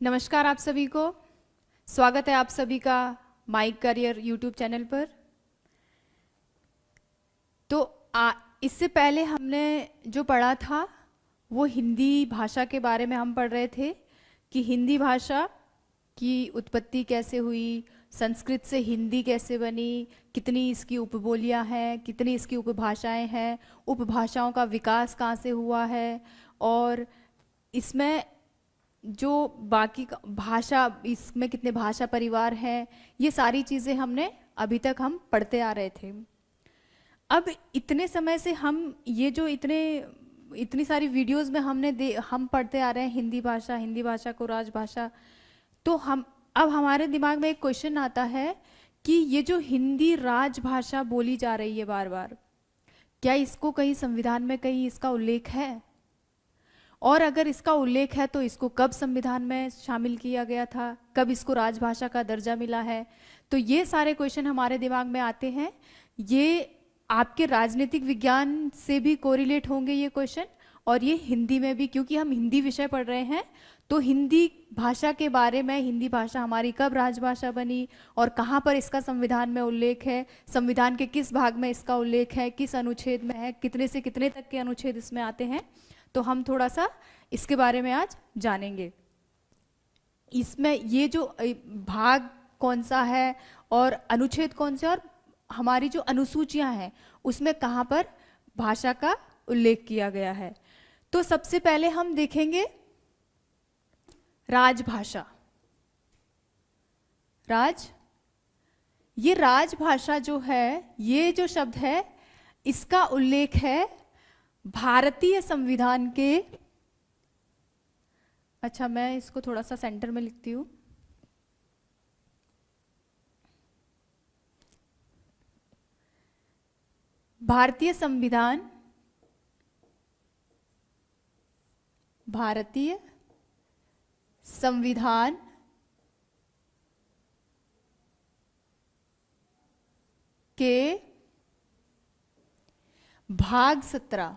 नमस्कार आप सभी को। स्वागत है आप सभी का माई करियर यूट्यूब चैनल पर। तो इससे पहले हमने जो पढ़ा था वो हिंदी भाषा के बारे में हम पढ़ रहे थे कि हिंदी भाषा की उत्पत्ति कैसे हुई, संस्कृत से हिंदी कैसे बनी, कितनी इसकी उपबोलियां हैं, कितनी इसकी उपभाषाएं हैं, उपभाषाओं का विकास कहाँ से हुआ है, और इसमें जो बाकी भाषा, इसमें कितने भाषा परिवार हैं, ये सारी चीज़ें हमने अभी तक हम पढ़ते आ रहे थे। अब इतने समय से हम ये जो इतनी सारी वीडियोस में हम पढ़ते आ रहे हैं हिंदी भाषा को राजभाषा। तो अब हमारे दिमाग में एक क्वेश्चन आता है कि ये जो हिंदी राजभाषा बोली जा रही है बार बार, क्या इसको कहीं संविधान में कहीं इसका उल्लेख है? और अगर इसका उल्लेख है तो इसको कब संविधान में शामिल किया गया था, कब इसको राजभाषा का दर्जा मिला है? तो ये सारे क्वेश्चन हमारे दिमाग में आते हैं। ये आपके राजनीतिक विज्ञान से भी कोरिलेट होंगे ये क्वेश्चन, और ये हिंदी में भी, क्योंकि हम हिंदी विषय पढ़ रहे हैं। तो हिंदी भाषा के बारे में, हिंदी भाषा हमारी कब राजभाषा बनी और कहाँ पर इसका संविधान में उल्लेख है, संविधान के किस भाग में इसका उल्लेख है, किस अनुच्छेद में है, कितने से कितने तक के अनुच्छेद इसमें आते हैं, तो हम थोड़ा सा इसके बारे में आज जानेंगे। इसमें ये जो भाग कौन सा है और अनुच्छेद कौन से, और हमारी जो अनुसूचियां हैं उसमें कहाँ पर भाषा का उल्लेख किया गया है। तो सबसे पहले हम देखेंगे राजभाषा। ये राजभाषा जो है, ये जो शब्द है, इसका उल्लेख है भारतीय संविधान के, अच्छा मैं इसको थोड़ा सा सेंटर में लिखती हूँ। भारतीय संविधान के भाग 17,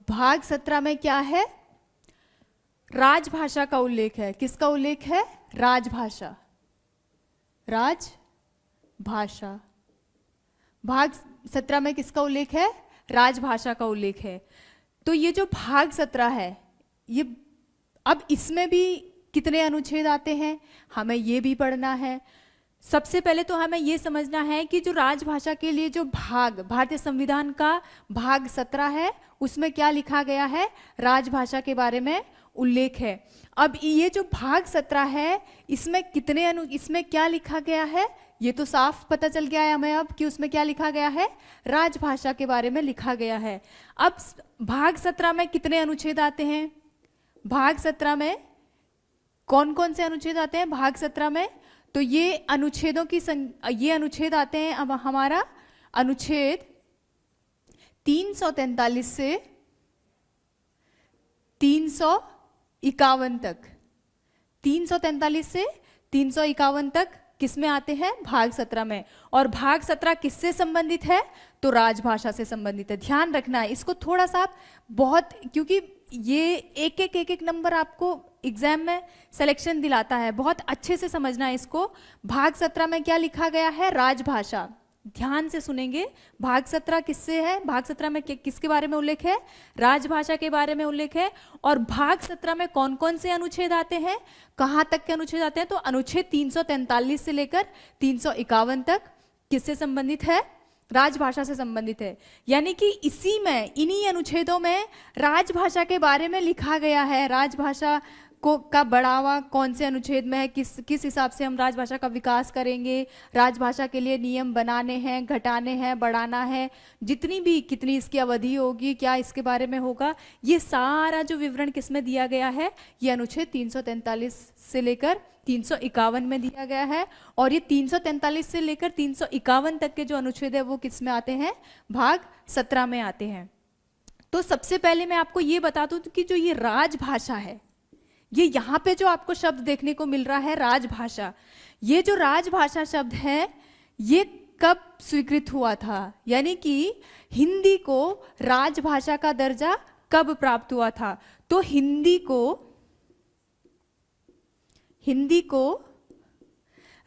भाग 17 में क्या है? राजभाषा का उल्लेख है। किसका उल्लेख है? राजभाषा। भाग 17 में किसका उल्लेख है? राजभाषा का उल्लेख है। तो ये जो भाग 17 है, ये अब इसमें भी कितने अनुच्छेद आते हैं, हमें ये भी पढ़ना है। सबसे पहले तो हमें ये समझना है कि जो राजभाषा के लिए जो भाग, भारतीय संविधान का भाग 17 है, उसमें क्या लिखा गया है? राजभाषा के बारे में उल्लेख है। अब ये जो भाग 17 है, इसमें इसमें क्या लिखा गया है? ये तो साफ पता चल गया है हमें अब कि उसमें क्या लिखा गया है? राजभाषा के बारे में लिखा गया है। अब भाग 17 में कितने अनुच्छेद आते हैं? भाग 17 में कौन कौन से अनुच्छेद आते हैं भाग 17 में? तो ये अनुच्छेदों की ये अनुच्छेद आते हैं। अब हमारा अनुच्छेद 343 से 351 तक, 343 से 351 तक किसमें आते हैं? भाग 17 में। और भाग 17 किससे संबंधित है? तो राजभाषा से संबंधित है। ध्यान रखना है इसको थोड़ा सा, बहुत, क्योंकि ये एक एक नंबर आपको एग्जाम में सिलेक्शन दिलाता है, बहुत अच्छे से समझना है इसको। भाग 17 में क्या लिखा गया है? राजभाषा। ध्यान से सुनेंगे। भाग 17 किससे है? भाग 17 में किसके बारे में उल्लेख है? राजभाषा के बारे में उल्लेख है। और भाग 17 में कौन कौन से अनुच्छेद आते हैं, कहाँ तक के अनुच्छेद आते हैं? तो अनुच्छेद 343 से लेकर 351 तक किससे संबंधित है? राजभाषा से संबंधित है। यानी कि इसी में, इन्हीं अनुच्छेदों में राजभाषा के बारे में लिखा गया है। राजभाषा का बढ़ावा कौन से अनुच्छेद में है, किस हिसाब से हम राजभाषा का विकास करेंगे, राजभाषा के लिए नियम बनाने हैं, घटाने हैं, बढ़ाना है, कितनी इसकी अवधि होगी, क्या इसके बारे में होगा, ये सारा जो विवरण किसमें दिया गया है? ये अनुच्छेद 343 से लेकर 351 में दिया गया है। और ये 343 से लेकर 351 तक के जो अनुच्छेद है वो किस में आते हैं? भाग 17 में आते हैं। तो सबसे पहले मैं आपको ये बता दूं कि जो ये राजभाषा है, ये यहाँ पे जो आपको शब्द देखने को मिल रहा है राजभाषा, ये जो राजभाषा शब्द है ये कब स्वीकृत हुआ था? यानी कि हिंदी को राजभाषा का दर्जा कब प्राप्त हुआ था? तो हिंदी को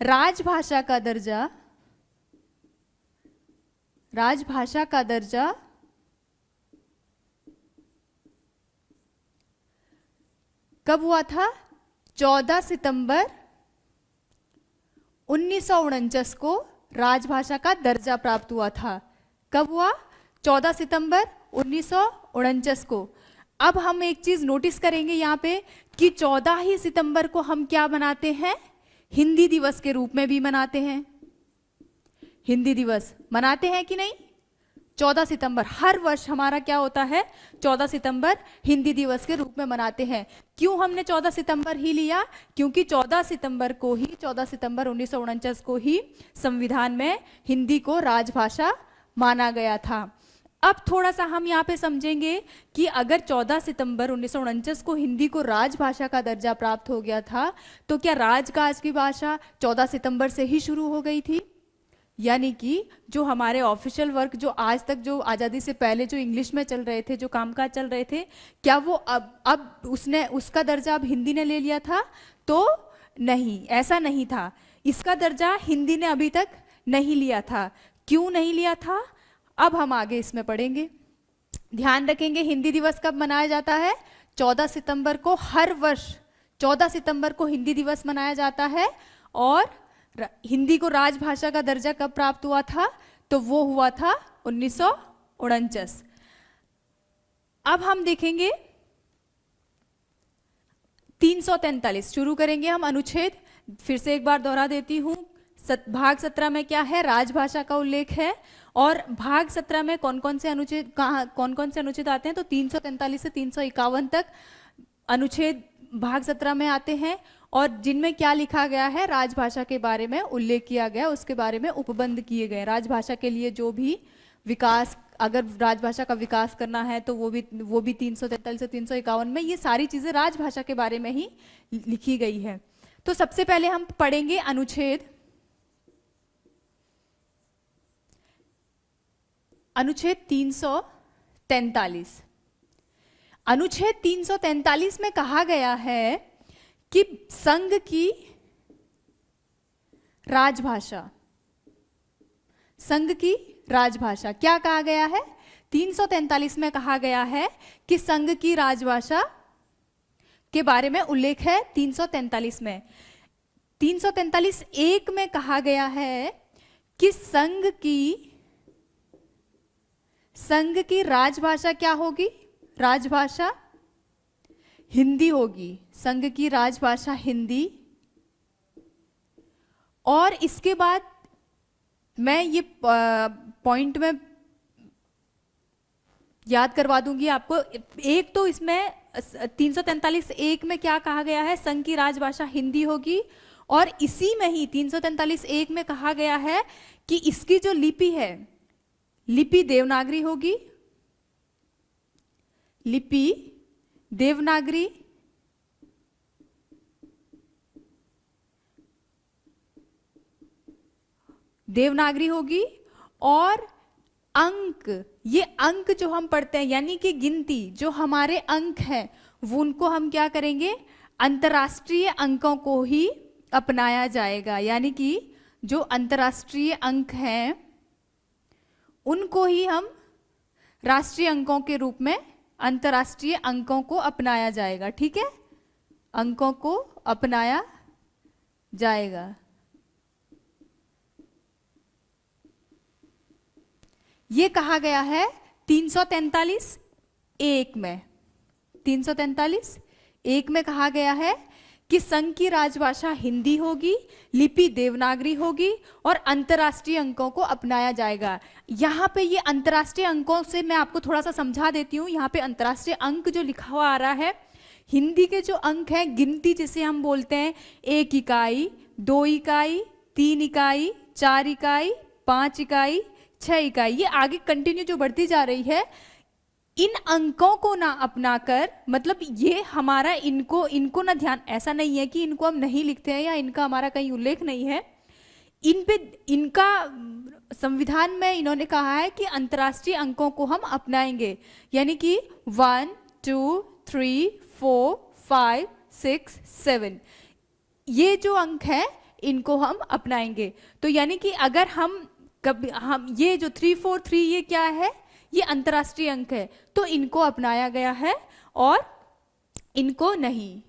राजभाषा का दर्जा कब हुआ था? 14 सितंबर 1949 को राजभाषा का दर्जा प्राप्त हुआ था। कब हुआ? 14 सितंबर 1949 को। अब हम एक चीज नोटिस करेंगे यहाँ पे कि 14 ही सितंबर को हम क्या मनाते हैं? हिंदी दिवस के रूप में भी मनाते हैं। हिंदी दिवस मनाते हैं कि नहीं? 14 सितंबर हर वर्ष हमारा क्या होता है? 14 सितंबर हिंदी दिवस के रूप में मनाते हैं। क्यों हमने 14 सितंबर ही लिया? क्योंकि 14 सितंबर 1949 को ही संविधान में हिंदी को राजभाषा माना गया था। अब थोड़ा सा हम यहाँ पे समझेंगे कि अगर 14 सितंबर 1949 को हिंदी को राजभाषा का दर्जा प्राप्त हो गया था, तो क्या राजकाज की भाषा 14 सितंबर से ही शुरू हो गई थी? यानी कि जो हमारे ऑफिशियल वर्क जो आज तक जो आज़ादी से पहले जो इंग्लिश में चल रहे थे, जो कामकाज चल रहे थे, क्या वो अब उसका दर्जा अब हिंदी ने ले लिया था? तो नहीं, ऐसा नहीं था। इसका दर्जा हिंदी ने अभी तक नहीं लिया था। क्यों नहीं लिया था? अब हम आगे इसमें पढ़ेंगे। ध्यान रखेंगे हिंदी दिवस कब मनाया जाता है? 14 सितंबर को। हर वर्ष 14 सितंबर को हिंदी दिवस मनाया जाता है। और हिंदी को राजभाषा का दर्जा कब प्राप्त हुआ था? तो वो हुआ था 1949। अब हम देखेंगे 343 शुरू करेंगे हम अनुच्छेद। फिर से एक बार दोहरा देती हूं, भाग 17 में क्या है? राजभाषा का उल्लेख है। और भाग 17 में कौन कौन से अनुच्छेद आते हैं? तो 343 से 351 तक अनुच्छेद भाग 17 में आते हैं। और जिनमें क्या लिखा गया है? राजभाषा के बारे में उल्लेख किया गया, उसके बारे में उपबंध किए गए। राजभाषा के लिए जो भी विकास, अगर राजभाषा का विकास करना है तो वो भी 343 से 351 में ये सारी चीजें राजभाषा के बारे में ही लिखी गई है। तो सबसे पहले हम पढ़ेंगे अनुच्छेद 343। अनुच्छेद 343 में कहा गया है कि संघ की राजभाषा क्या कहा गया है? 343 में कहा गया है कि संघ की राजभाषा के बारे में उल्लेख है। 343 में 343(1) में कहा गया है कि संघ की राजभाषा क्या होगी? राजभाषा हिंदी होगी। संघ की राजभाषा हिंदी। और इसके बाद मैं ये पॉइंट में याद करवा दूंगी आपको। एक तो इसमें 343(1) में क्या कहा गया है? संघ की राजभाषा हिंदी होगी। और इसी में ही 343(1) में कहा गया है कि इसकी जो लिपि है, लिपि देवनागरी होगी। लिपि देवनागरी होगी। और अंक, ये अंक जो हम पढ़ते हैं यानी कि गिनती, जो हमारे अंक हैं वो उनको हम क्या करेंगे? अंतर्राष्ट्रीय अंकों को ही अपनाया जाएगा। यानी कि जो अंतर्राष्ट्रीय अंक हैं उनको ही हम राष्ट्रीय अंकों के रूप में, अंतर्राष्ट्रीय अंकों को अपनाया जाएगा। ठीक है, अंकों को अपनाया जाएगा। ये कहा गया है 343(1) में। 343(1) में कहा गया है कि संघ की राजभाषा हिंदी होगी, लिपि देवनागरी होगी और अंतर्राष्ट्रीय अंकों को अपनाया जाएगा। यहाँ पे ये अंतर्राष्ट्रीय अंकों से मैं आपको थोड़ा सा समझा देती हूँ। यहाँ पे अंतर्राष्ट्रीय अंक जो लिखा हुआ आ रहा है, हिंदी के जो अंक हैं, गिनती जिसे हम बोलते हैं, 1 इकाई, 2 इकाई, 3 इकाई, 4 इकाई, 5 इकाई, 6 इकाई, ये आगे कंटिन्यू जो बढ़ती जा रही है, इन अंकों को ना अपनाकर, मतलब ये हमारा इनको ना ध्यान, ऐसा नहीं है कि इनको हम नहीं लिखते हैं या इनका हमारा कहीं उल्लेख नहीं है। इनका संविधान में इन्होंने कहा है कि अंतर्राष्ट्रीय अंकों को हम अपनाएंगे। यानी कि 1, 2 3 4 5 6 7, ये जो अंक है इनको हम अपनाएंगे। तो यानी कि अगर हम कभी हम ये जो 3 4 3 ये क्या है, ये अंतर्राष्ट्रीय अंक है, तो इनको अपनाया गया है और इनको नहीं।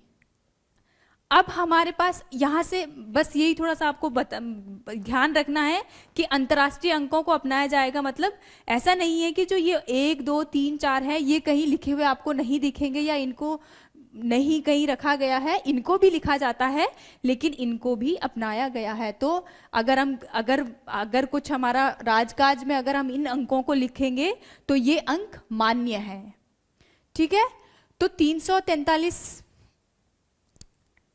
अब हमारे पास यहाँ से बस यही थोड़ा सा आपको ध्यान रखना है कि अंतर्राष्ट्रीय अंकों को अपनाया जाएगा, मतलब ऐसा नहीं है कि जो ये 1 2 3 4 है ये कहीं लिखे हुए आपको नहीं दिखेंगे या इनको नहीं कहीं रखा गया है, इनको भी लिखा जाता है लेकिन इनको भी अपनाया गया है। तो अगर कुछ हमारा राजकाज में अगर हम इन अंकों को लिखेंगे तो ये अंक मान्य है। ठीक है, तो 343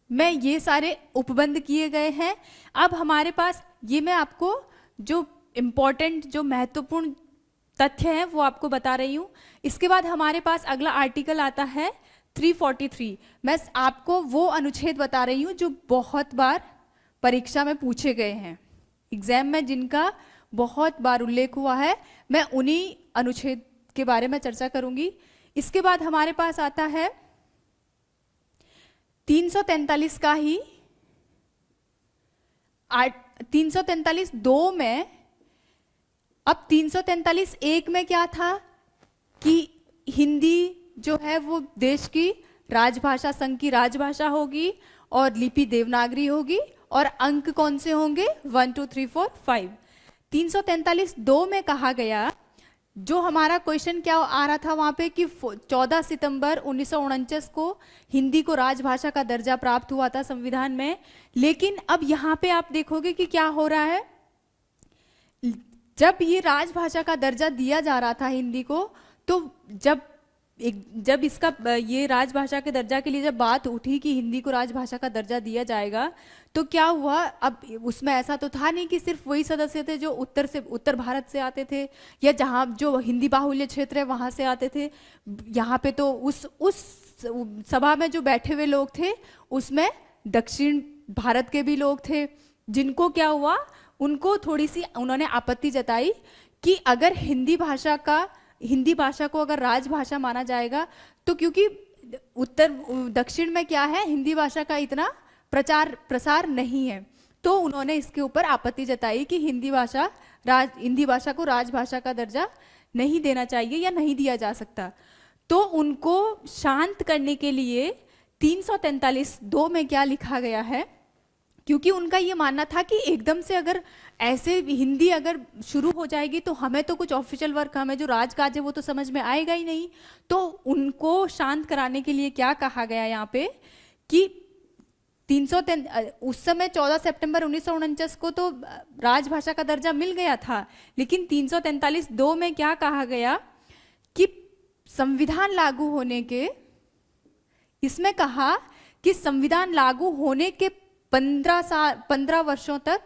में ये सारे उपबंध किए गए हैं। अब हमारे पास ये मैं आपको जो इम्पोर्टेंट जो महत्वपूर्ण तथ्य हैं वो आपको बता रही हूँ। इसके बाद हमारे पास अगला आर्टिकल आता है 343। मैं आपको वो अनुच्छेद बता रही हूँ जो बहुत बार परीक्षा में पूछे गए हैं, एग्जाम में जिनका बहुत बार उल्लेख हुआ है, मैं उन्हीं अनुच्छेद के बारे में चर्चा करूंगी। इसके बाद हमारे पास आता है 343 का ही 343(2) में। अब 343(1) में क्या था कि हिंदी जो है वो देश की राजभाषा, संघ की राजभाषा होगी और लिपि देवनागरी होगी और अंक कौन से होंगे 1 2 3 4 5। 343(2) में कहा गया, जो हमारा क्वेश्चन क्या आ रहा था वहां पे कि 14 सितंबर 1949 को हिंदी को राजभाषा का दर्जा प्राप्त हुआ था संविधान में। लेकिन अब यहाँ पे आप देखोगे कि क्या हो रहा है, जब ये राजभाषा का दर्जा दिया जा रहा था हिंदी को, तो जब इसका ये राजभाषा के दर्जा के लिए जब बात उठी कि हिंदी को राजभाषा का दर्जा दिया जाएगा, तो क्या हुआ, अब उसमें ऐसा तो था नहीं कि सिर्फ वही सदस्य थे जो उत्तर भारत से आते थे या जहाँ जो हिंदी बाहुल्य क्षेत्र है वहाँ से आते थे। यहाँ पे तो उस सभा में जो बैठे हुए लोग थे उसमें दक्षिण भारत के भी लोग थे, जिनको क्या हुआ, उनको थोड़ी सी उन्होंने आपत्ति जताई कि अगर हिंदी भाषा को अगर राजभाषा माना जाएगा तो, क्योंकि दक्षिण में क्या है, हिंदी भाषा का इतना प्रचार प्रसार नहीं है, तो उन्होंने इसके ऊपर आपत्ति जताई कि हिंदी भाषा को राजभाषा का दर्जा नहीं देना चाहिए या नहीं दिया जा सकता। तो उनको शांत करने के लिए 343(2) में क्या लिखा गया है, क्योंकि उनका ये मानना था कि एकदम से अगर ऐसे हिंदी अगर शुरू हो जाएगी तो हमें तो कुछ ऑफिशियल वर्क, हमें जो राजकाज है वो तो समझ में आएगा ही नहीं। तो उनको शांत कराने के लिए क्या कहा गया यहाँ पे कि उस समय 14 सितंबर 1949 को तो राजभाषा का दर्जा मिल गया था, लेकिन 343(2) में क्या कहा गया कि संविधान लागू होने के, इसमें कहा कि संविधान लागू होने के 15 वर्षों तक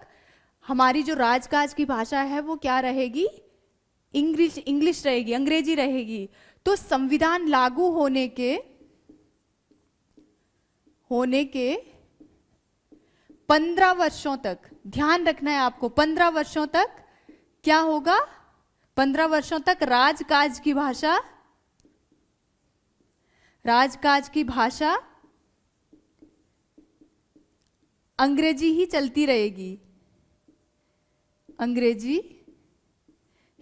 हमारी जो राजकाज की भाषा है वो क्या रहेगी, इंग्लिश रहेगी, अंग्रेजी रहेगी। तो संविधान लागू होने के 15 वर्षों तक, ध्यान रखना है आपको, 15 वर्षों तक क्या होगा, 15 वर्षों तक राजकाज की भाषा अंग्रेजी ही चलती रहेगी, अंग्रेजी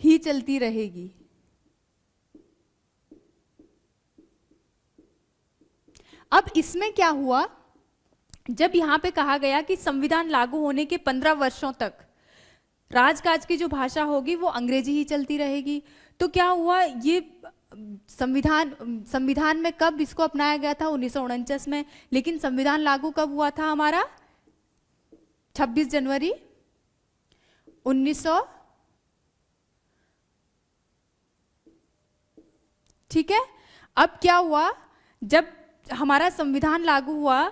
ही चलती रहेगी। अब इसमें क्या हुआ, जब यहां पे कहा गया कि संविधान लागू होने के 15 वर्षों तक राजकाज की जो भाषा होगी वो अंग्रेजी ही चलती रहेगी, तो क्या हुआ, ये संविधान में कब इसको अपनाया गया था 1949 में, लेकिन संविधान लागू कब हुआ था हमारा 26 जनवरी 1900। ठीक है, अब क्या हुआ, जब हमारा संविधान लागू हुआ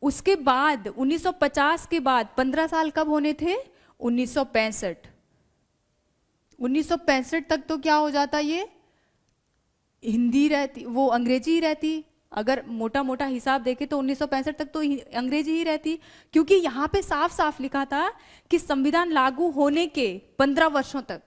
उसके बाद 1950 के बाद 15 साल कब होने थे, 1965 तक तो क्या हो जाता, ये हिंदी रहती, वो अंग्रेजी ही रहती। अगर मोटा मोटा हिसाब देखें तो 1965 तक तो अंग्रेजी ही रहती, क्योंकि यहाँ पे साफ साफ लिखा था कि संविधान लागू होने के 15 वर्षों तक,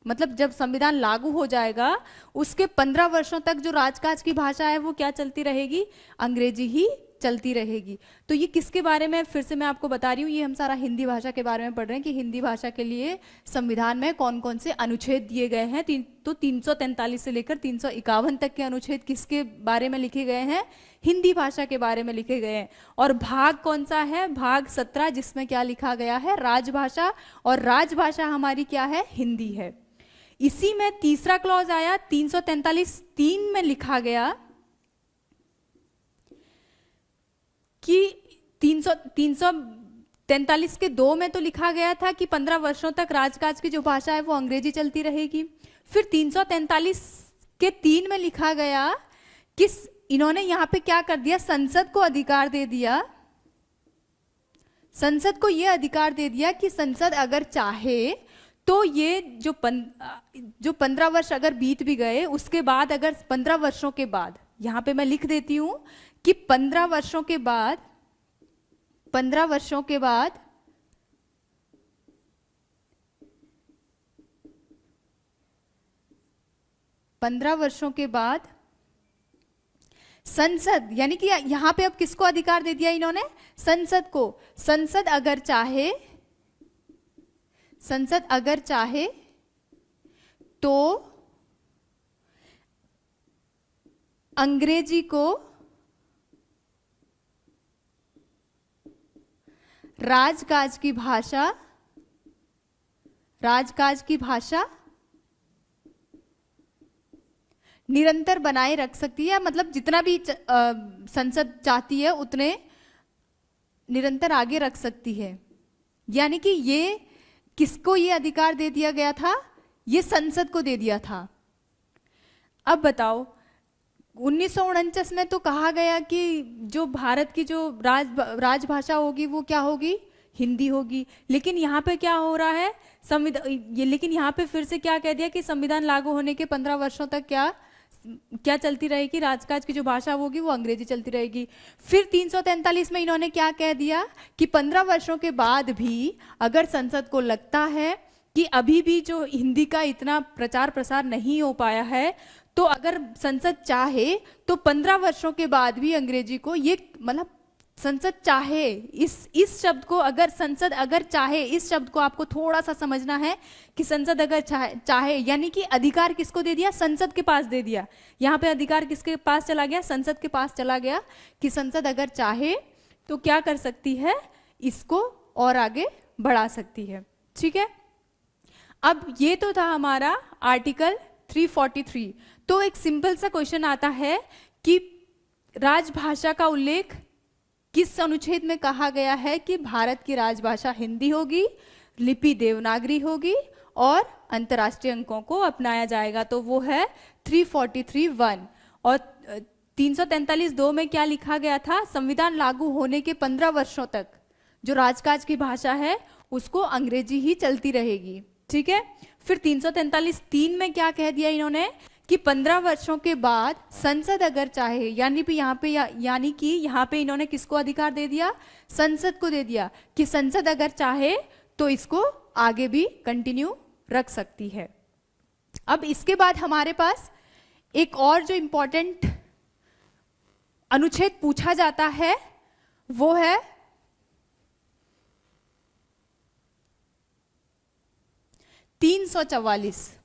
मतलब जब संविधान लागू हो जाएगा उसके 15 वर्षों तक जो राजकाज की भाषा है वो क्या चलती रहेगी, अंग्रेजी ही चलती रहेगी। तो ये किसके बारे में, फिर से मैं आपको बता रही हूँ, ये हम सारा हिंदी भाषा के बारे में पढ़ रहे हैं कि हिंदी भाषा के लिए संविधान में कौन कौन से अनुच्छेद दिए गए हैं। तो 343 से लेकर 351 तक के अनुच्छेद किसके बारे में लिखे गए हैं, हिंदी भाषा के बारे में लिखे गए हैं। और भाग कौन सा है, भाग 17, जिसमें क्या लिखा गया है, राजभाषा, और राजभाषा हमारी क्या है, हिंदी है। इसी में तीसरा क्लॉज आया 343(3) में लिखा गया कि 343 के 2 में तो लिखा गया था कि 15 वर्षों तक राजकाज की जो भाषा है वो अंग्रेजी चलती रहेगी। फिर 343 के 3 में लिखा गया कि इन्होंने यहां पे क्या कर दिया, संसद को अधिकार दे दिया, संसद को यह अधिकार दे दिया कि संसद अगर चाहे तो ये जो 15 वर्ष अगर बीत भी गए, उसके बाद अगर 15 वर्षों के बाद, यहां पे मैं लिख देती हूं कि 15 वर्षों के बाद 15 वर्षों के बाद संसद, यानी कि यहां पे अब किसको अधिकार दे दिया इन्होंने, संसद को। संसद अगर चाहे तो अंग्रेजी को राजकाज की भाषा निरंतर बनाए रख सकती है, मतलब जितना भी संसद चाहती है उतने निरंतर आगे रख सकती है। यानी कि ये किसको ये अधिकार दे दिया गया था, ये संसद को दे दिया था। अब बताओ 1949 में तो कहा गया कि जो भारत की जो राजभाषा होगी वो क्या होगी, हिंदी होगी। लेकिन यहाँ पे क्या हो रहा है, लेकिन यहाँ पे फिर से क्या कह दिया कि संविधान लागू होने के 15 वर्षों तक क्या चलती रहेगी, राजकाज की जो भाषा होगी वो अंग्रेजी चलती रहेगी। फिर 343 में इन्होंने क्या कह दिया कि 15 वर्षों के बाद भी अगर संसद को लगता है कि अभी भी जो हिंदी का इतना प्रचार प्रसार नहीं हो पाया है, तो अगर संसद चाहे तो 15 वर्षों के बाद भी अंग्रेजी को, ये मतलब संसद चाहे, इस शब्द को, अगर संसद अगर चाहे, इस शब्द को आपको थोड़ा सा समझना है कि संसद अगर चाहे यानी कि अधिकार किसको दे दिया, संसद के पास दे दिया। यहाँ पे अधिकार किसके पास चला गया, संसद के पास चला गया कि संसद अगर चाहे तो क्या कर सकती है, इसको और आगे बढ़ा सकती है। ठीक है, अब ये तो था हमारा आर्टिकल 343। तो एक सिंपल सा क्वेश्चन आता है कि राजभाषा का उल्लेख किस अनुच्छेद में कहा गया है कि भारत की राजभाषा हिंदी होगी, लिपि देवनागरी होगी और अंतर्राष्ट्रीय अंकों को अपनाया जाएगा। तो वो है 343(1). और 343(2) में क्या लिखा गया था, संविधान लागू होने के 15 वर्षों तक जो राजकाज की भाषा है उसको अंग्रेजी ही चलती रहेगी। ठीक है, फिर 343(3) में क्या कह दिया इन्होंने कि 15 वर्षों के बाद संसद अगर चाहे, यानी कि यहाँ पे इन्होंने किसको अधिकार दे दिया, संसद को दे दिया कि संसद अगर चाहे तो इसको आगे भी कंटिन्यू रख सकती है। अब इसके बाद हमारे पास एक और जो इंपॉर्टेंट अनुच्छेद पूछा जाता है वो है 344।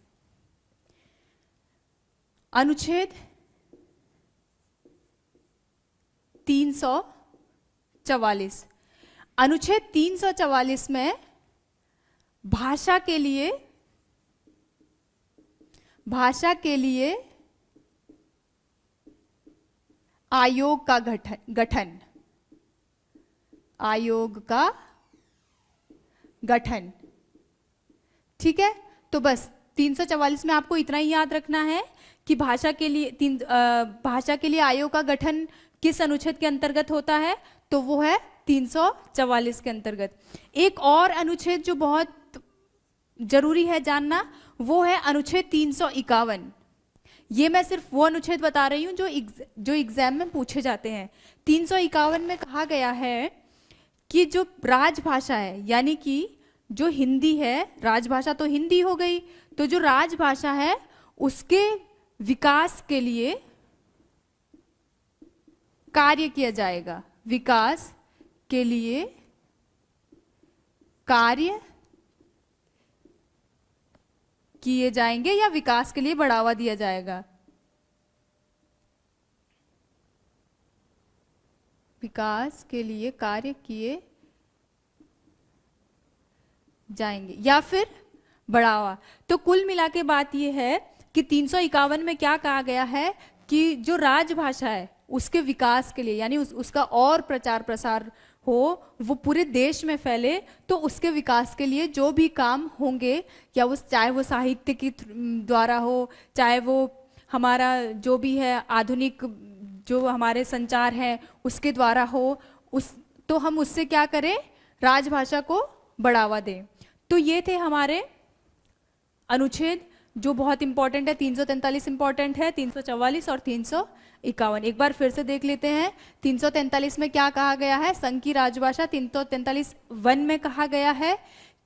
अनुच्छेद 344। अनुच्छेद 344 में भाषा के लिए आयोग का गठन। ठीक है, तो बस 344 में आपको इतना ही याद रखना है कि भाषा के लिए आयोग का गठन किस अनुच्छेद के अंतर्गत होता है, तो वो है 344 के अंतर्गत। एक और अनुच्छेद जो बहुत जरूरी है जानना वो है अनुच्छेद 351। ये मैं सिर्फ वो अनुच्छेद बता रही हूँ जो एग्जाम में पूछे जाते हैं। 351 में कहा गया है कि जो राजभाषा है, यानी कि जो हिंदी है, राजभाषा तो हिंदी हो गई, तो जो राजभाषा है उसके विकास के लिए कार्य किया जाएगा, विकास के लिए कार्य किए जाएंगे या विकास के लिए बढ़ावा दिया जाएगा, विकास के लिए कार्य किए जाएंगे या फिर बढ़ावा। तो कुल मिला के बात यह है कि 351 में क्या कहा गया है कि जो राजभाषा है उसके विकास के लिए, यानी उसका और प्रचार प्रसार हो, वो पूरे देश में फैले, तो उसके विकास के लिए जो भी काम होंगे, या वो चाहे वो साहित्य की द्वारा हो, चाहे वो हमारा जो भी है आधुनिक जो हमारे संचार है उसके द्वारा हो, तो हम उससे क्या करें, राजभाषा को बढ़ावा दें। तो ये थे हमारे अनुच्छेद जो बहुत इंपॉर्टेंट है। 343 इंपॉर्टेंट है, 344 और 351 एक बार फिर से देख लेते हैं। 343 में क्या कहा गया है, संघ की राजभाषा। 343(1) में कहा गया है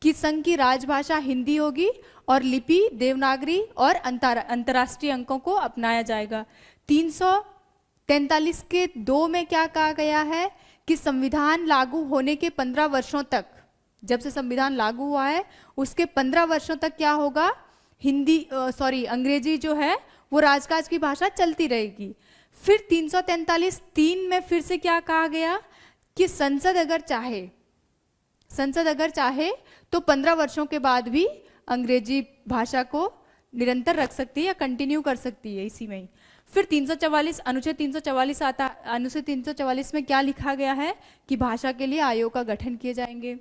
कि संघ की राजभाषा हिंदी होगी और लिपि देवनागरी और अंतर्राष्ट्रीय अंकों को अपनाया जाएगा। 343 के 2 में क्या कहा गया है कि संविधान लागू होने के 15 वर्षों तक, जब से संविधान लागू हुआ है उसके 15 वर्षों तक क्या होगा, अंग्रेजी जो है वो राजकाज की भाषा चलती रहेगी। फिर 343(3) में फिर से क्या कहा गया कि संसद अगर चाहे तो 15 वर्षों के बाद भी अंग्रेजी भाषा को निरंतर रख सकती है या कंटिन्यू कर सकती है इसी में ही। फिर 344 अनुच्छेद 344 आता, अनुच्छेद 344 में क्या लिखा गया है कि भाषा के लिए आयोग का गठन किए जाएंगे।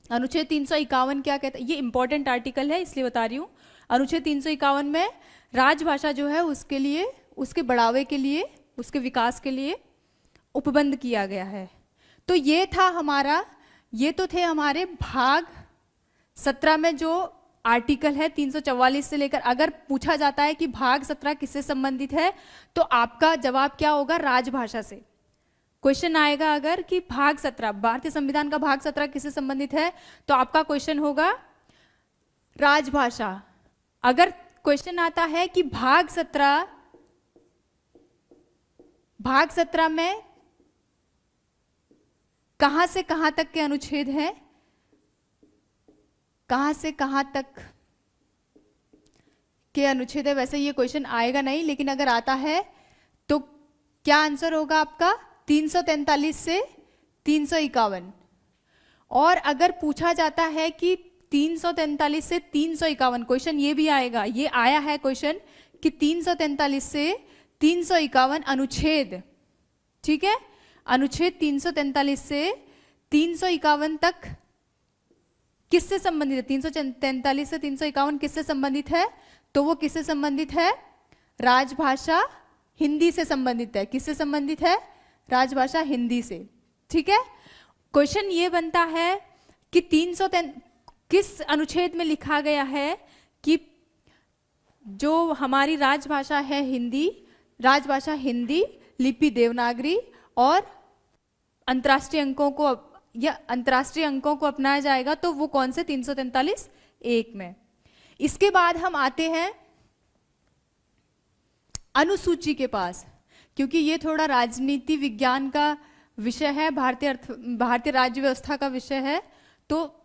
अनुच्छेद 351 क्या कहता है, ये इंपॉर्टेंट आर्टिकल है इसलिए बता रही हूँ। अनुच्छेद 351 में राजभाषा जो है उसके लिए, उसके बढ़ावे के लिए, उसके विकास के लिए उपबंध किया गया है। तो ये था हमारा, ये तो थे हमारे भाग 17 में जो आर्टिकल है 344 से लेकर। अगर पूछा जाता है कि भाग 17 किससे संबंधित है तो आपका जवाब क्या होगा, राजभाषा से। क्वेश्चन आएगा अगर कि भाग 17, भारतीय संविधान का भाग 17 किससे संबंधित है, तो आपका क्वेश्चन होगा राजभाषा। अगर क्वेश्चन आता है कि भाग 17 में कहां से कहां तक के अनुच्छेद हैं, कहां से कहां तक के अनुच्छेद है, वैसे ये क्वेश्चन आएगा नहीं, लेकिन अगर आता है तो क्या आंसर होगा आपका, 343 से 351। और अगर पूछा जाता है कि 343 से 351, क्वेश्चन ये भी आएगा, ये आया है क्वेश्चन कि 343 से 351 अनुच्छेद, ठीक है, अनुच्छेद 343 से 351 तक किससे संबंधित है, 343 से 351 किससे संबंधित है, तो वो किससे संबंधित है, राजभाषा हिंदी से संबंधित है। किससे संबंधित है, राजभाषा हिंदी से। ठीक है, क्वेश्चन ये बनता है कि किस अनुच्छेद में लिखा गया है कि जो हमारी राजभाषा है हिंदी, राजभाषा हिंदी, लिपि देवनागरी और अंतर्राष्ट्रीय अंकों को अपनाया जाएगा, तो वो कौन से 343(1) में। इसके बाद हम आते हैं अनुसूची के पास, क्योंकि ये थोड़ा राजनीति विज्ञान का विषय है, भारतीय राज्य व्यवस्था का विषय है, तो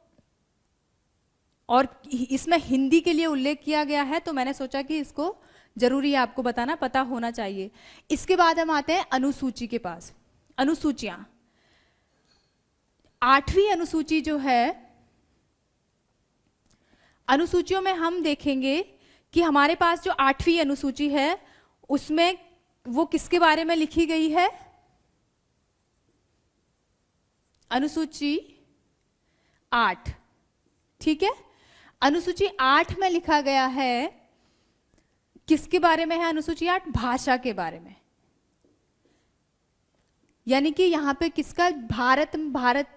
और इसमें हिंदी के लिए उल्लेख किया गया है, तो मैंने सोचा कि इसको जरूरी है आपको बताना, पता होना चाहिए। इसके बाद हम आते हैं अनुसूची के पास। अनुसूचियां, 8वीं अनुसूची जो है, अनुसूचियों में हम देखेंगे कि हमारे पास जो 8वीं अनुसूची है उसमें वो किसके बारे में लिखी गई है, अनुसूची 8, ठीक है। अनुसूची 8 में लिखा गया है, किसके बारे में है अनुसूची 8, भाषा के बारे में। यानी कि यहाँ पे किसका, भारत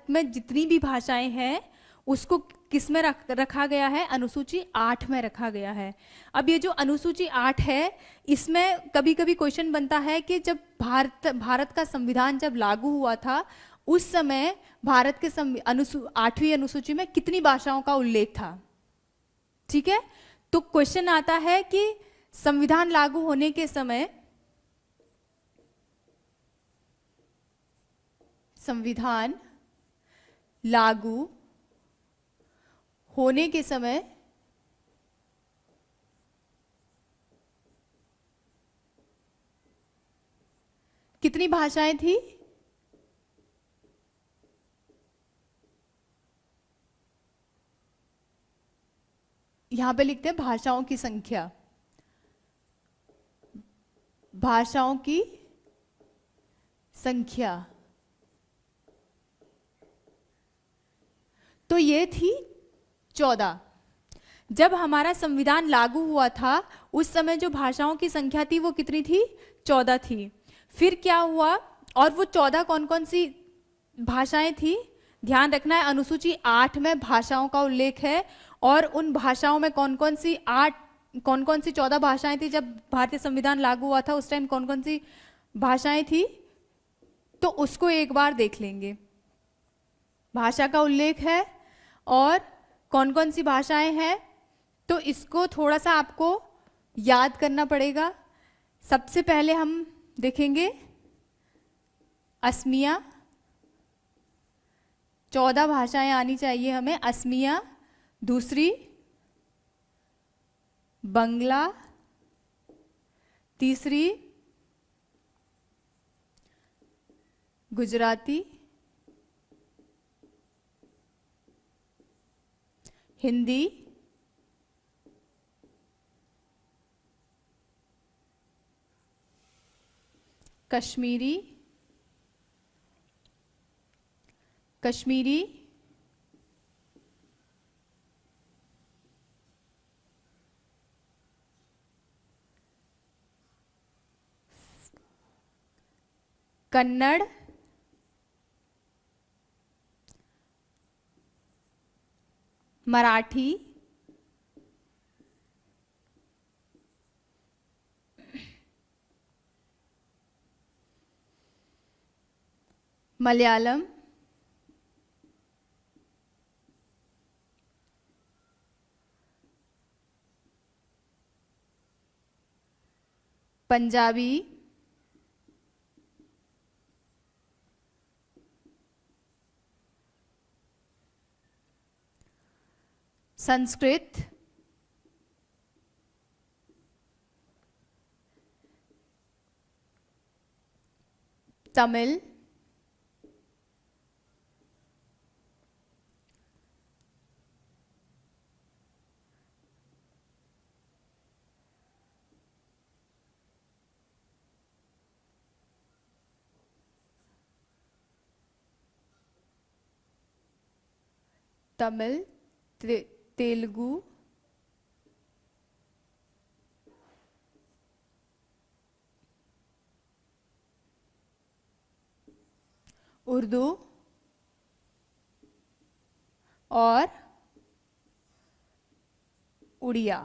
में जितनी भी भाषाएं हैं उसको किस में रखा गया है, अनुसूची 8 में रखा गया है। अब ये जो अनुसूची 8 है, इसमें कभी कभी क्वेश्चन बनता है कि जब भारत का संविधान जब लागू हुआ था उस समय भारत के 8वीं अनुसूची में कितनी भाषाओं का उल्लेख था, ठीक है। तो क्वेश्चन आता है कि संविधान लागू होने के समय, संविधान लागू होने के समय कितनी भाषाएं थी? यहां पे लिखते हैं भाषाओं की संख्या, भाषाओं की संख्या। तो ये थी 14। जब हमारा संविधान लागू हुआ था उस समय जो भाषाओं की संख्या थी वो कितनी थी? 14 थी। फिर क्या हुआ, और वो 14 कौन कौन सी भाषाएं थी? ध्यान रखना है, अनुसूची 8 में भाषाओं का उल्लेख है, और उन भाषाओं में कौन कौन सी 14 भाषाएं थी जब भारतीय संविधान लागू हुआ था, उस टाइम कौन कौन सी भाषाएं थी, तो उसको एक बार देख लेंगे। भाषा का उल्लेख है और कौन कौन सी भाषाएं हैं, तो इसको थोड़ा सा आपको याद करना पड़ेगा। सबसे पहले हम देखेंगे असमिया, 14 भाषाएं आनी चाहिए हमें। असमिया, दूसरी बंगला, तीसरी गुजराती, हिंदी, कश्मीरी, कन्नड़, मराठी, मलयालम, पंजाबी, संस्कृत, तमिल, तेलुगु, उर्दू और उड़िया।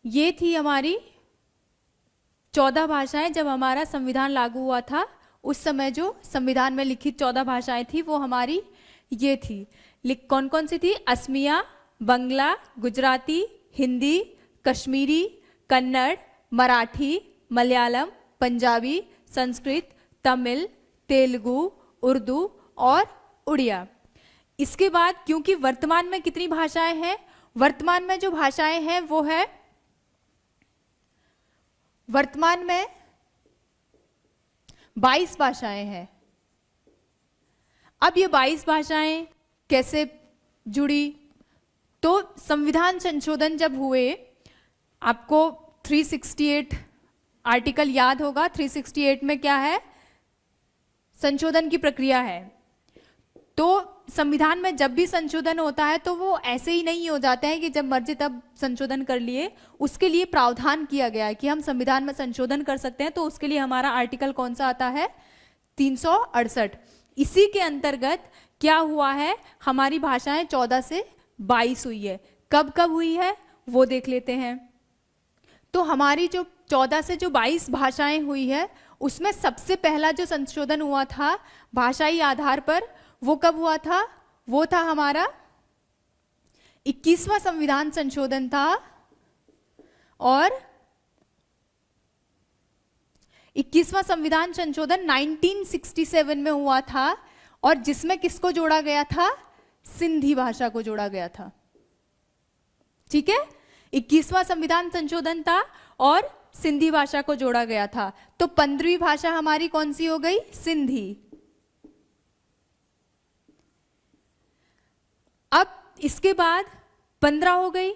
ये थी हमारी 14 भाषाएं जब हमारा संविधान लागू हुआ था। उस समय जो संविधान में लिखित 14 भाषाएं थी वो हमारी ये थी। कौन कौन सी थी? असमिया, बंगला, गुजराती, हिंदी, कश्मीरी, कन्नड़, मराठी, मलयालम, पंजाबी, संस्कृत, तमिल, तेलुगु, उर्दू और उड़िया। इसके बाद क्योंकि वर्तमान में कितनी भाषाएं हैं? वर्तमान में जो भाषाएं हैं वो है, वर्तमान में 22 भाषाएं हैं। अब ये 22 भाषाएं कैसे जुड़ी? तो संविधान संशोधन जब हुए, आपको 368 आर्टिकल याद होगा। 368 में क्या है? संशोधन की प्रक्रिया है। तो संविधान में जब भी संशोधन होता है तो वो ऐसे ही नहीं हो जाते हैं कि जब मर्जी तब संशोधन कर लिए। उसके लिए प्रावधान किया गया है कि हम संविधान में संशोधन कर सकते हैं। तो उसके लिए हमारा आर्टिकल कौन सा आता है? 368। इसी के अंतर्गत क्या हुआ है, हमारी भाषाएं 14 से 22 हुई है। कब कब हुई है वो देख लेते हैं। तो हमारी जो 14 से जो 22 भाषाएं हुई है उसमें सबसे पहला जो संशोधन हुआ था भाषाई आधार पर, वो कब हुआ था? वो था हमारा 21वां संविधान संशोधन था और 21वां संविधान संशोधन 1967 में हुआ था और जिसमें किसको जोड़ा गया था? सिंधी भाषा को जोड़ा गया था। ठीक है, 21वां संविधान संशोधन था और सिंधी भाषा को जोड़ा गया था। तो 15वीं भाषा हमारी कौन सी हो गई? सिंधी। अब इसके बाद 15 हो गई।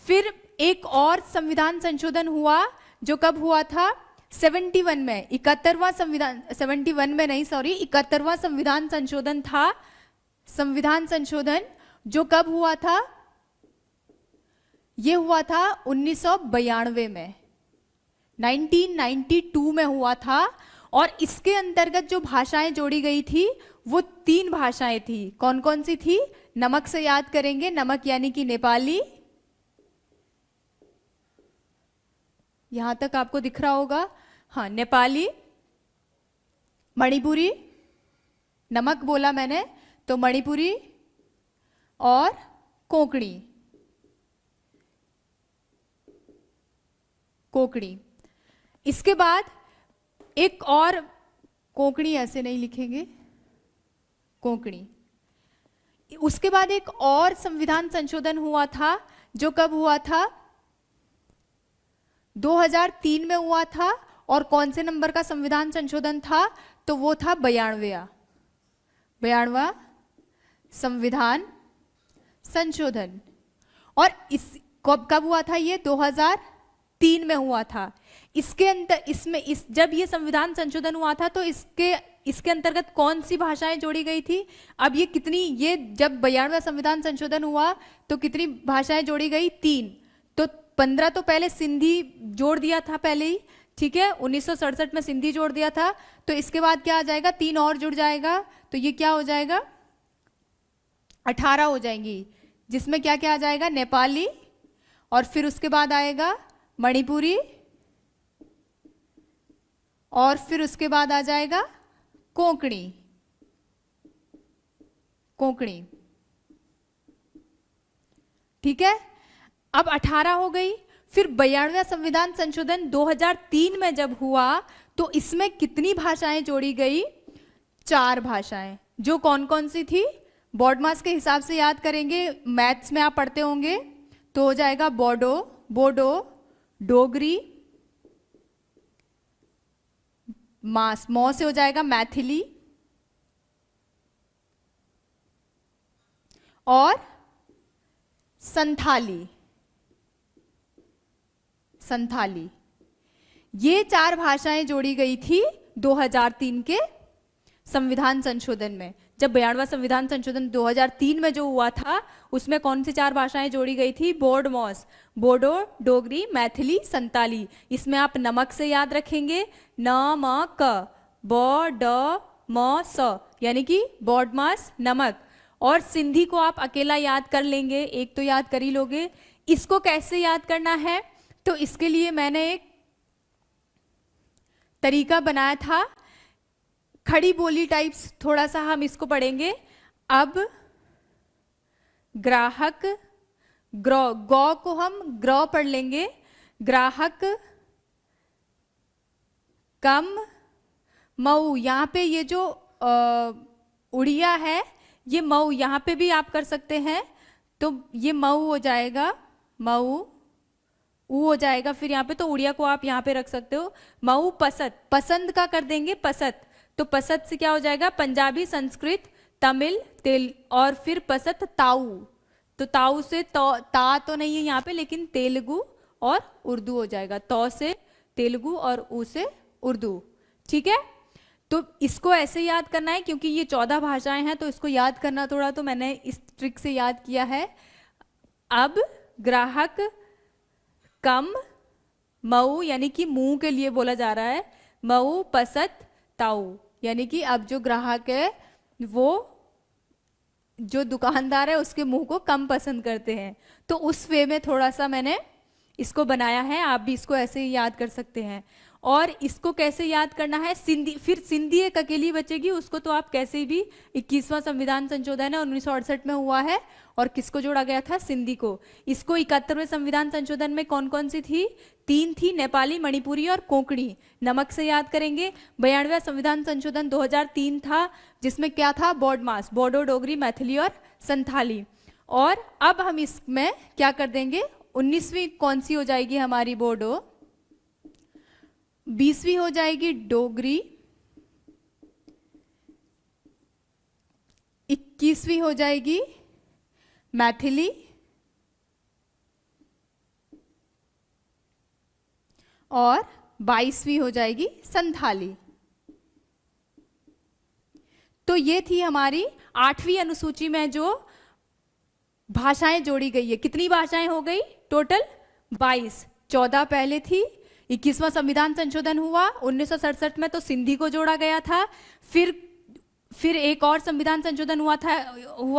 फिर एक और संविधान संशोधन हुआ जो कब हुआ था? 71 में। 71वां संविधान, 71 में नहीं, सॉरी, 71वां संविधान संशोधन था। संविधान संशोधन जो कब हुआ था? ये हुआ था 1992 में, 1992 में हुआ था। और इसके अंतर्गत जो भाषाएं जोड़ी गई थी वो 3 भाषाएं थी। कौन कौन सी थी? नमक से याद करेंगे, नमक यानी कि नेपाली, यहां तक आपको दिख रहा होगा, हाँ, नेपाली, मणिपुरी, नमक बोला मैंने तो मणिपुरी, और कोंकणी। कोंकणी। इसके बाद एक और, कोंकणी ऐसे नहीं लिखेंगे, कोंकणी। उसके बाद एक और संविधान संशोधन हुआ था जो कब हुआ था? 2003 में हुआ था। और कौन से नंबर का संविधान संशोधन था? तो वो था 92वां संविधान संशोधन। और इस कब हुआ था? ये 2003 में हुआ था। इसके अंतर जब ये संविधान संशोधन हुआ था तो इसके अंतर्गत कौन सी भाषाएं जोड़ी गई थी? अब ये कितनी, ये जब 92वां संविधान संशोधन हुआ तो कितनी भाषाएं जोड़ी गई? 3। तो 15 तो पहले सिंधी जोड़ दिया था पहले ही, ठीक है, 1967 में सिंधी जोड़ दिया था। तो इसके बाद क्या आ जाएगा? 3 और जुड़ जाएगा, तो ये क्या हो जाएगा? 18 हो जाएंगी, जिसमें क्या क्या आ जाएगा? नेपाली, और फिर उसके बाद आएगा मणिपुरी, और फिर उसके बाद आ जाएगा कोंकणी। कोंकणी, ठीक है। अब 18 हो गई। फिर 92वां संविधान संशोधन 2003 में जब हुआ तो इसमें कितनी भाषाएं जोड़ी गई? 4 भाषाएं। जो कौन कौन सी थी? बोर्ड मार्क्स के हिसाब से याद करेंगे, मैथ्स में आप पढ़ते होंगे, तो हो जाएगा बोडो, डोगरी, मौ से हो जाएगा मैथिली, और संथाली। ये 4 भाषाएं जोड़ी गई थी 2003 के संविधान संशोधन में। जब 92वां संविधान संशोधन 2003 में जो हुआ था उसमें कौन सी 4 भाषाएं जोड़ी गई थी? बोडो, डोगरी, मैथिली, संताली। इसमें आप नमक से याद रखेंगे, नमक, ब-ड-म-स, यानी कि बॉडमास, नमक। और सिंधी को आप अकेला याद कर लेंगे, एक तो याद कर ही लोगे। इसको कैसे याद करना है? तो इसके लिए मैंने एक तरीका बनाया था, खड़ी बोली टाइप्स, थोड़ा सा हम इसको पढ़ेंगे। अब ग्राहक, गौ को हम ग्रह पढ़ लेंगे, ग्राहक, कम, मऊ। यहाँ पे ये जो उड़िया है, ये मऊ, यहाँ पे भी आप कर सकते हैं, तो ये मऊ हो जाएगा, मऊ, ऊ हो जाएगा। फिर यहाँ पे तो उड़िया को आप यहाँ पे रख सकते हो। मऊ, पसंद का कर देंगे, पसत। तो पसत से क्या हो जाएगा? पंजाबी, संस्कृत, तमिल, और फिर पसत, ताऊ। तो ताऊ से ता तो नहीं है यहाँ पे, लेकिन तेलुगु और उर्दू हो जाएगा। तौ से तेलुगु और ऊ से उर्दू, ठीक है। तो इसको ऐसे याद करना है, क्योंकि ये 14 भाषाएं हैं तो इसको याद करना थोड़ा, तो मैंने इस ट्रिक से याद किया है। अब ग्राहक, कम, मऊ, यानी कि मुंह के लिए बोला जा रहा है, मऊ, पसत, ताऊ, यानी कि अब जो ग्राहक है वो जो दुकानदार है उसके मुंह को कम पसंद करते हैं। तो उस वे में थोड़ा सा मैंने इसको बनाया है, आप भी इसको ऐसे ही याद कर सकते हैं। और इसको कैसे याद करना है, सिंधी, फिर सिंधी एक अकेली बचेगी, उसको तो आप कैसे भी, 21वां संविधान संशोधन है 1968 में हुआ है, और किसको जोड़ा गया था, सिंधी को। इसको 71वें संविधान संशोधन में कौन कौन सी थी, 3 थी, नेपाली, मणिपुरी और कोंकणी। नमक से याद करेंगे। 92वां संविधान संशोधन 2003 था, जिसमें क्या था, बोडमास, बोडो, डोगरी, मैथिली और संथाली। और अब हम इसमें क्या कर देंगे, 19वीं कौन सी हो जाएगी हमारी, बोडो, 20वीं हो जाएगी डोगरी, 21वीं हो जाएगी मैथिली, और 22वीं हो जाएगी संथाली। तो ये थी हमारी 8वीं अनुसूची में जो भाषाएं जोड़ी गई है। कितनी भाषाएं हो गई टोटल, 22। 14 पहले थी, 21वां संविधान संशोधन हुआ 1967 में, तो सिंधी को जोड़ा गया था। फिर एक और संविधान संशोधन हुआ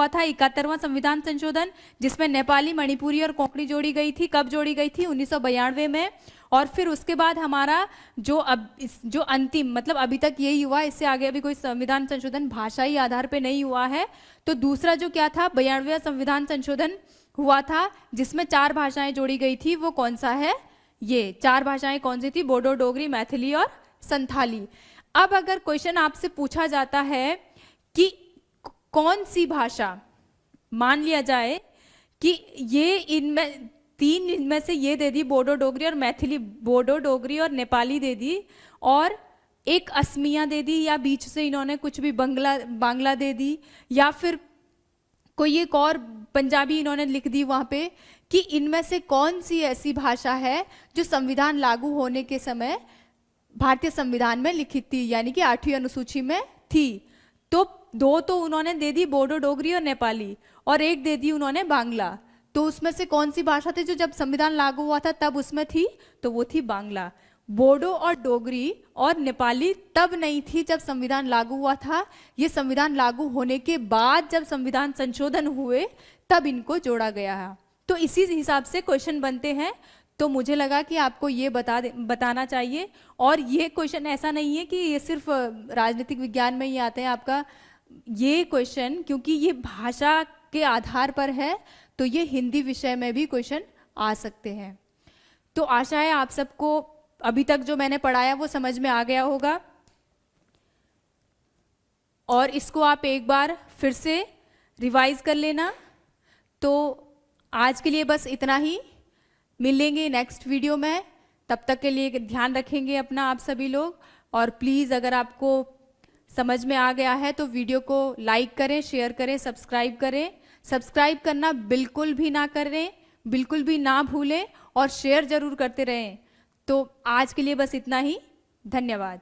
था 71वां संविधान संशोधन, जिसमें नेपाली, मणिपुरी और कोंकणी जोड़ी गई थी। कब जोड़ी गई थी, 1992 में। और फिर उसके बाद हमारा जो अंतिम, मतलब अभी तक यही हुआ, इससे आगे अभी कोई संविधान संशोधन भाषाई आधार पे नहीं हुआ है। तो दूसरा जो क्या था, 92वां संविधान संशोधन हुआ था, जिसमें 4 भाषाएं जोड़ी गई थी। वो कौन सा है, ये 4 भाषाएं कौन सी थी, बोडो, डोगरी, मैथिली और संथाली। अब अगर क्वेश्चन आपसे पूछा जाता है कि कौन सी भाषा, मान लिया जाए कि ये इनमें 3 इनमें से ये दे दी, बोडो, डोगरी और मैथिली, बोडो, डोगरी और नेपाली दे दी, और एक असमिया दे दी, या बीच से इन्होंने कुछ भी बांग्ला दे दी, या फिर कोई एक और पंजाबी इन्होंने लिख दी वहाँ पे, कि इनमें से कौन सी ऐसी भाषा है जो संविधान लागू होने के समय भारतीय संविधान में लिखित थी, यानी कि 8वीं अनुसूची में थी। तो 2 तो उन्होंने दे दी, बोडो, डोगरी और नेपाली, और एक दे दी उन्होंने बांग्ला। तो उसमें से कौन सी भाषा थी जो जब संविधान लागू हुआ था तब उसमें थी, तो वो थी बांग्ला। बोडो और डोगरी और नेपाली तब नहीं थी जब संविधान लागू हुआ था, ये संविधान लागू होने के बाद जब संविधान संशोधन हुए तब इनको जोड़ा गया है। तो इसी हिसाब से क्वेश्चन बनते हैं। तो मुझे लगा कि आपको ये बताना चाहिए। और ये क्वेश्चन ऐसा नहीं है कि ये सिर्फ राजनीतिक विज्ञान में ही आते हैं आपका ये क्वेश्चन, क्योंकि ये भाषा के आधार पर है, तो ये हिंदी विषय में भी क्वेश्चन आ सकते हैं। तो आशा है आप सबको अभी तक जो मैंने पढ़ाया वो समझ में आ गया होगा, और इसको आप एक बार फिर से रिवाइज कर लेना। तो आज के लिए बस इतना ही, मिलेंगे नेक्स्ट वीडियो में। तब तक के लिए ध्यान रखेंगे अपना आप सभी लोग। और प्लीज़ अगर आपको समझ में आ गया है तो वीडियो को लाइक करें, शेयर करें, सब्सक्राइब करें। सब्सक्राइब करना बिल्कुल भी ना करें, बिल्कुल भी ना भूलें, और शेयर ज़रूर करते रहें। तो आज के लिए बस इतना ही, धन्यवाद।